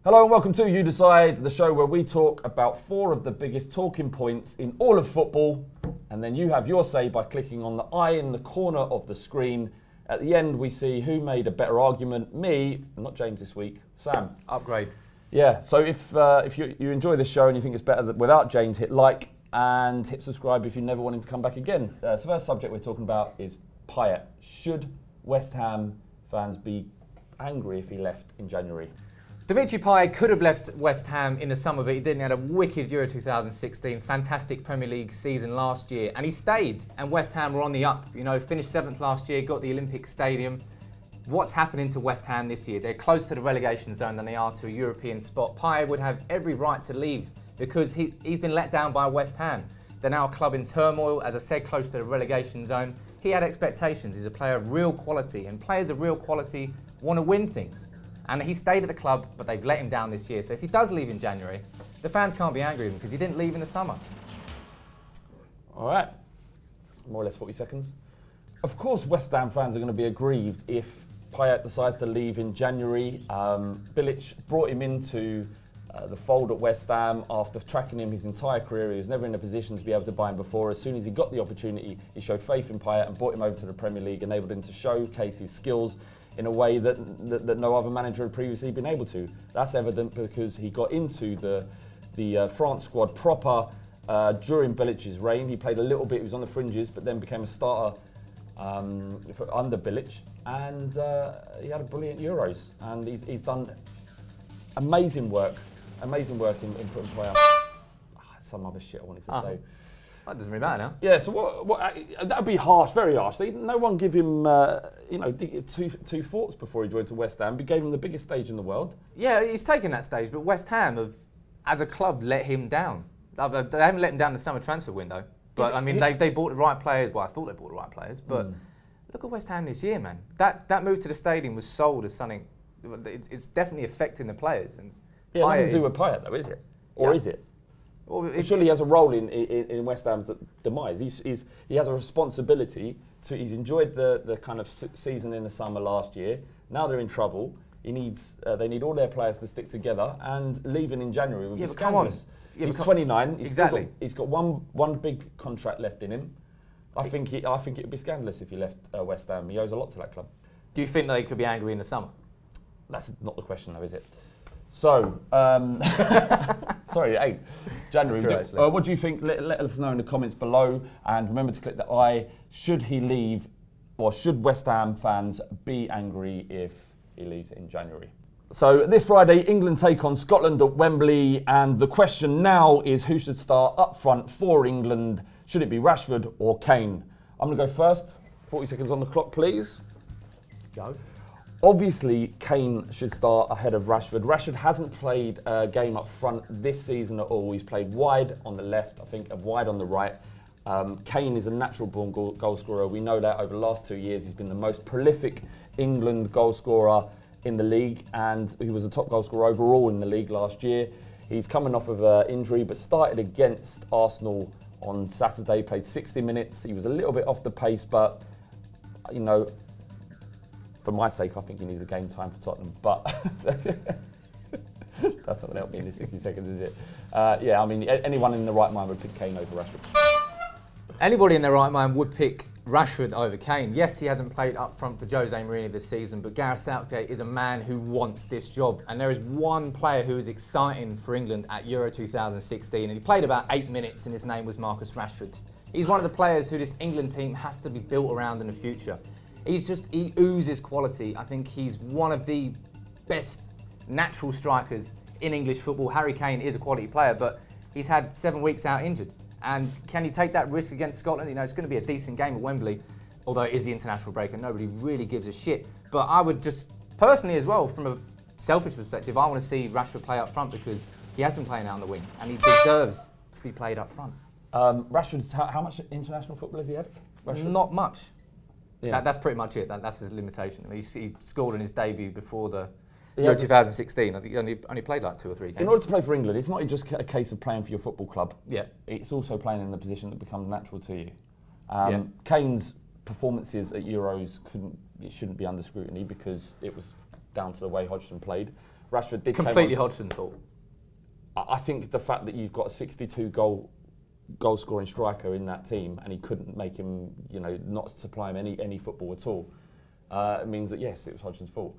Hello and welcome to You Decide, the show where we talk about 4 of the biggest talking points in all of football, and then you have your say by clicking on the eye in the corner of the screen. At the end, we see who made a better argument. Me, not James this week, Sam. Upgrade. Yeah, so if you enjoy this show and you think it's better without James, hit like and hit subscribe if you never want him to come back again. So first subject we're talking about is Payet. Should West Ham fans be angry if he left in January? Dimitri Payet could have left West Ham in the summer, but he didn't. He had a wicked Euro 2016, fantastic Premier League season last year, and he stayed. And West Ham were on the up. You know, finished 7th last year, got the Olympic Stadium. What's happening to West Ham this year? They're closer to the relegation zone than they are to a European spot. Payet would have every right to leave because he's been let down by West Ham. They're now a club in turmoil, as I said, close to the relegation zone. He had expectations. He's a player of real quality, and players of real quality want to win things. And he stayed at the club, but they've let him down this year. So if he does leave in January, the fans can't be angry with him because he didn't leave in the summer. All right, more or less 40 seconds. Of course, West Ham fans are going to be aggrieved if Payet decides to leave in January. Bilic brought him into the fold at West Ham after tracking him his entire career. He was never in a position to be able to buy him before. As soon as he got the opportunity, he showed faith in Payet and brought him over to the Premier League, enabled him to showcase his skills in a way that no other manager had previously been able to. That's evident because he got into the France squad proper during Bilic's reign. He played a little bit, he was on the fringes, but then became a starter under Bilic, and he had a brilliant Euros, and he's done amazing work in putting play out. Some other shit I wanted to say. That doesn't really matter now. Yeah, so what that would be harsh, very harsh. No one give him two thoughts before he joined to West Ham. He gave him the biggest stage in the world. Yeah, he's taken that stage, but West Ham have, as a club, let him down. They haven't let him down in the summer transfer window. But I mean, they bought the right players. Well, I thought they bought the right players. But look at West Ham this year, man. That move to the stadium was sold as something. It's definitely affecting the players. And yeah, nothing to do with Payet, though, is it? Or is it? Well, surely he has a role in West Ham's demise. He has a responsibility to. He's enjoyed the kind of season in the summer last year. Now they're in trouble. They need all their players to stick together, and leaving in January would be scandalous. He's 29. He's got one big contract left in him. I think it would be scandalous if he left West Ham. He owes a lot to that club. Do you think they could be angry in the summer? That's not the question, though, is it? So, sorry, hey, January. What do you think? Let us know in the comments below, and remember to click the eye. Should he leave, or should West Ham fans be angry if he leaves in January? So this Friday, England take on Scotland at Wembley, and the question now is who should start up front for England? Should it be Rashford or Kane? I'm going to go first. 40 seconds on the clock, please. Go. Obviously, Kane should start ahead of Rashford. Rashford hasn't played a game up front this season at all. He's played wide on the left, I think, and wide on the right. Kane is a natural-born goal scorer. We know that over the last 2 years. He's been the most prolific England goal scorer in the league, and he was a top goal scorer overall in the league last year. He's coming off of an injury, but started against Arsenal on Saturday, played 60 minutes. He was a little bit off the pace, but, you know, for my sake, I think he needs a game time for Tottenham, but that's not going to help me in this 60 seconds, is it? Yeah, I mean, anyone in the right mind would pick Kane over Rashford. Anybody in their right mind would pick Rashford over Kane. Yes, he hasn't played up front for Jose Mourinho this season, but Gareth Southgate is a man who wants this job. And there is one player who is exciting for England at Euro 2016, and he played about 8 minutes, and his name was Marcus Rashford. He's one of the players who this England team has to be built around in the future. He oozes quality. I think he's one of the best natural strikers in English football. Harry Kane is a quality player, but he's had 7 weeks out injured. And can he take that risk against Scotland? You know, it's going to be a decent game at Wembley, although it is the international break and nobody really gives a shit. But I would just, personally as well, from a selfish perspective, I want to see Rashford play up front because he has been playing out on the wing and he deserves to be played up front. Rashford's, how much international football has he had? Rashford? Not much. Yeah. That's pretty much it. That's his limitation. I mean, he scored in his debut before the Euro 2016. I think he only played like 2 or 3 games. In order to play for England, it's not just a case of playing for your football club. Yeah. It's also playing in the position that becomes natural to you. Kane's performances at Euros shouldn't be under scrutiny because it was down to the way Hodgson played. Rashford did completely Hodgson's fault. I think the fact that you've got a 62 goal scoring striker in that team and he couldn't make him, not supply him any football at all, means that yes, it was Hodgson's fault.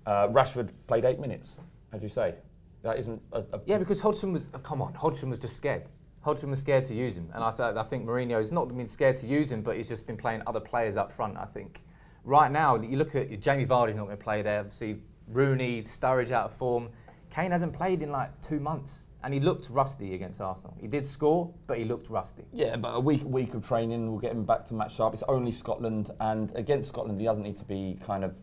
Rashford played 8 minutes, as you say. That isn't yeah, because Hodgson was Hodgson was just scared. Hodgson was scared to use him, and I think Mourinho's not been scared to use him, but he's just been playing other players up front. I think right now you look at Jamie Vardy's not going to play there. Obviously Rooney, Sturridge out of form. Kane hasn't played in like 2 months, and he looked rusty against Arsenal. He did score, but he looked rusty. Yeah, but a week of training will get him back to match sharp. It's only Scotland, and against Scotland, he doesn't need to be kind of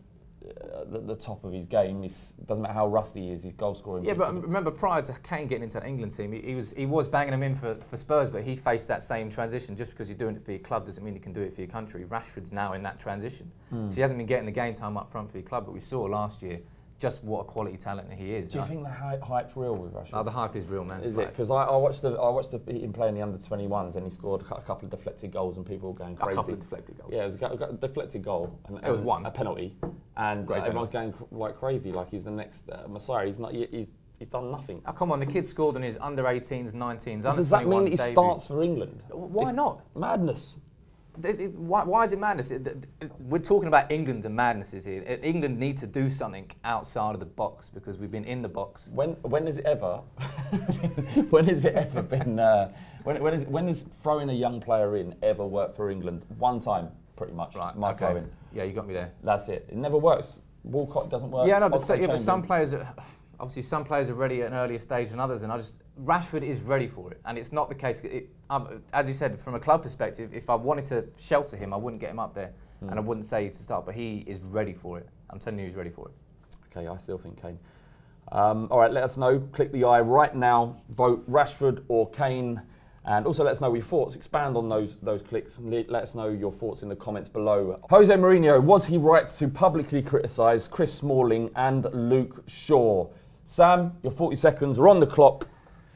the top of his game. It doesn't matter how rusty he is. His goal scoring. Yeah, but remember prior to Kane getting into the England team, he was banging him in for Spurs, but he faced that same transition. Just because you're doing it for your club doesn't mean you can do it for your country. Rashford's now in that transition, so he hasn't been getting the game time up front for your club. But we saw last year just what a quality talent he is. Do you think the hype's real with Rashford? No, the hype is real, man. Is it? Because I watched him play in the under-21s and he scored a couple of deflected goals and people were going crazy. A couple of deflected goals. Yeah, it was a deflected goal. And it was one. A penalty. And everyone's going like crazy, like he's the next Messiah. He's not. He's done nothing. Oh, come on, the kid scored on his under-18s, 19s, Does that mean he starts for England? Why not? Madness. Why is it madness? We're talking about England and madnesses here. England need to do something outside of the box because we've been in the box. When has it ever? When has it ever been? When has throwing a young player in ever worked for England? One time, pretty much. Right. Mark Owen. Yeah, you got me there. That's it. It never works. Walcott doesn't work. Yeah, no, but some players. Obviously, some players are ready at an earlier stage than others, and Rashford is ready for it, and it's not the case. As you said, from a club perspective, if I wanted to shelter him, I wouldn't get him up there, and I wouldn't say to start. But he is ready for it. I'm telling you, he's ready for it. Okay, I still think Kane. All right, let us know. Click the eye right now. Vote Rashford or Kane, and also let us know your thoughts. Expand on those clicks. Let us know your thoughts in the comments below. Jose Mourinho, was he right to publicly criticise Chris Smalling and Luke Shaw? Sam, your 40 seconds are on the clock.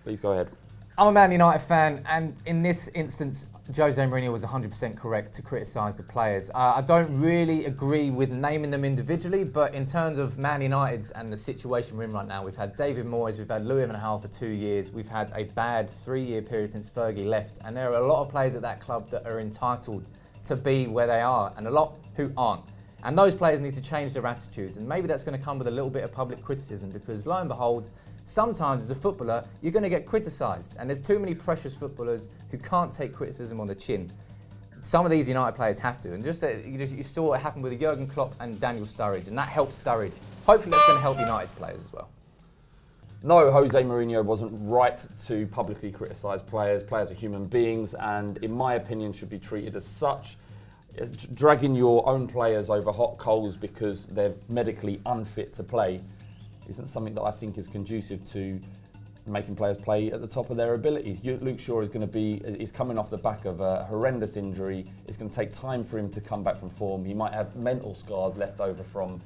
Please go ahead. I'm a Man United fan, and in this instance, Jose Mourinho was 100% correct to criticise the players. I don't really agree with naming them individually, but in terms of Man United's and the situation we're in right now, we've had David Moyes, we've had Louis van Gaal for 2 years, we've had a bad 3-year period since Fergie left, and there are a lot of players at that club that are entitled to be where they are, and a lot who aren't. And those players need to change their attitudes, and maybe that's going to come with a little bit of public criticism because, lo and behold, sometimes as a footballer, you're going to get criticised, and there's too many precious footballers who can't take criticism on the chin. Some of these United players have to, and you saw what happened with Jurgen Klopp and Daniel Sturridge, and that helped Sturridge. Hopefully that's going to help United's players as well. No, Jose Mourinho wasn't right to publicly criticise players. Players are human beings, and in my opinion should be treated as such. Dragging your own players over hot coals because they're medically unfit to play isn't something that I think is conducive to making players play at the top of their abilities. Luke Shaw is coming off the back of a horrendous injury. It's going to take time for him to come back from form. He might have mental scars left over from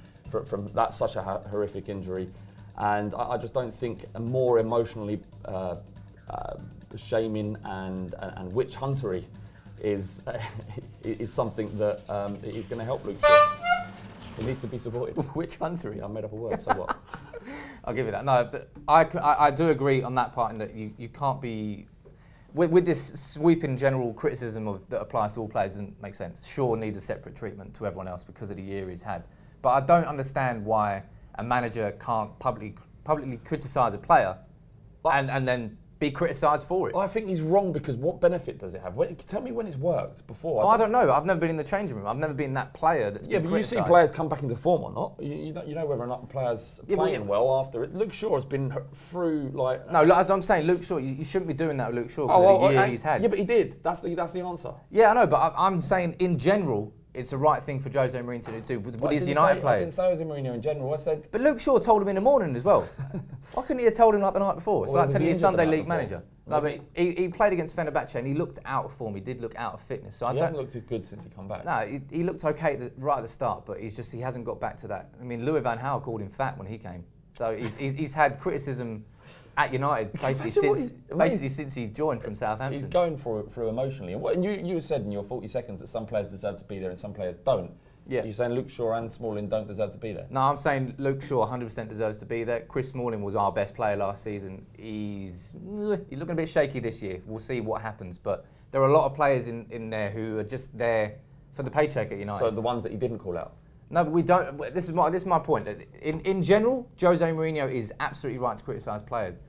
that such a horrific injury, and I just don't think a more emotionally shaming and witch huntery is something that is going to help Luke Shaw. He needs to be supported. Witch huntery? I made up a word, so what? I'll give you that. No, I do agree on that part in that you can't be... With this sweeping general criticism that applies to all players doesn't make sense. Shaw needs a separate treatment to everyone else because of the year he's had. But I don't understand why a manager can't publicly criticise a player and then be criticised for it. I think he's wrong because what benefit does it have? Tell me when it's worked before. I don't know. I've never been in the changing room. I've never been that player that's been criticised. You see players come back into form or not. You know whether or not the players are playing well after it. Luke Shaw has been through like... No, as I'm saying, Luke Shaw, you shouldn't be doing that with Luke Shaw because of the year he's had. Yeah, but he did. That's the answer. Yeah, I know, but I'm saying in general, it's the right thing for Jose Mourinho to do too. With his United players. I didn't say Jose Mourinho in general. I said... But Luke Shaw told him in the morning as well. Why couldn't he have told him like the night before? It's like telling your Sunday League manager. No, but he played against Fenerbahce and he looked out of form. He did look out of fitness. So he hasn't looked too good since he come back. No, he looked okay right at the start, but he hasn't got back to that. I mean, Louis van Gaal called him fat when he came. So he's had criticism at United basically since he joined from Southampton. He's going through emotionally. And you said in your 40 seconds that some players deserve to be there and some players don't. Yeah. You're saying Luke Shaw and Smalling don't deserve to be there? No, I'm saying Luke Shaw 100% deserves to be there. Chris Smalling was our best player last season. He's looking a bit shaky this year. We'll see what happens. But there are a lot of players in there who are just there for the paycheck at United. So the ones that he didn't call out? No, but we don't. This is my point. In general, Jose Mourinho is absolutely right to criticise players.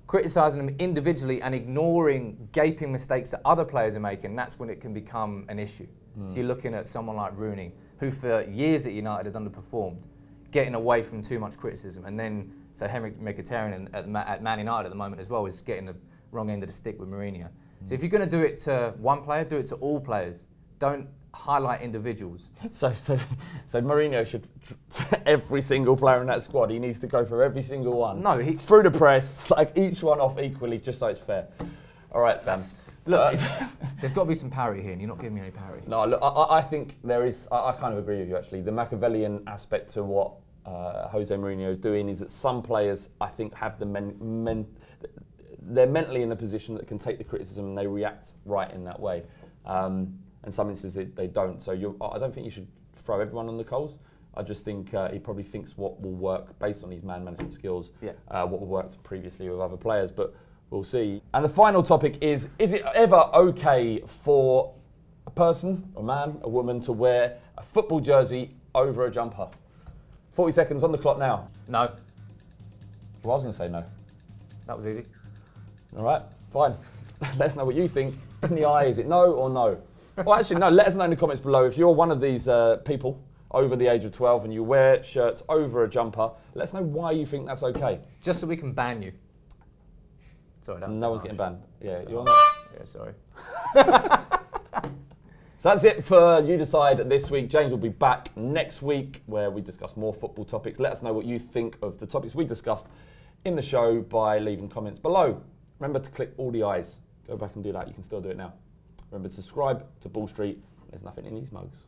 Criticising them individually and ignoring gaping mistakes that other players are making, that's when it can become an issue. So you're looking at someone like Rooney, who for years at United has underperformed, getting away from too much criticism. And then, so Henrik Mkhitaryan at Man United at the moment as well is getting the wrong end of the stick with Mourinho. So if you're going to do it to one player, do it to all players. Don't highlight individuals. So Mourinho should, every single player in that squad, he needs to go for every single one. No, through the press, like each one off equally, just so it's fair. All right, Sam. Look, there's got to be some parry here, and you're not giving me any parry. No, look, I think there is. I kind of agree with you actually. The Machiavellian aspect to what Jose Mourinho is doing is that some players, I think, have they're mentally in a position that can take the criticism and they react right in that way. And some instances they don't. So I don't think you should throw everyone on the coals. I just think he probably thinks what will work based on his man management skills, what will work previously with other players, but we'll see. And the final topic is it ever okay for a person, a man, a woman to wear a football jersey over a jumper? 40 seconds on the clock now. No. Well, I was going to say no. That was easy. All right, fine. Let us know what you think. In the eye, is it no or no? Well, actually, no, let us know in the comments below. If you're one of these people over the age of 12 and you wear shirts over a jumper, let us know why you think that's okay. Just so we can ban you. Sorry, that was no one's getting banned. Yeah, you're not. Yeah, sorry. So that's it for You Decide this week. James will be back next week where we discuss more football topics. Let us know what you think of the topics we discussed in the show by leaving comments below. Remember to click all the eyes. Go back and do that. You can still do it now. Remember to subscribe to Ball Street. There's nothing in these mugs.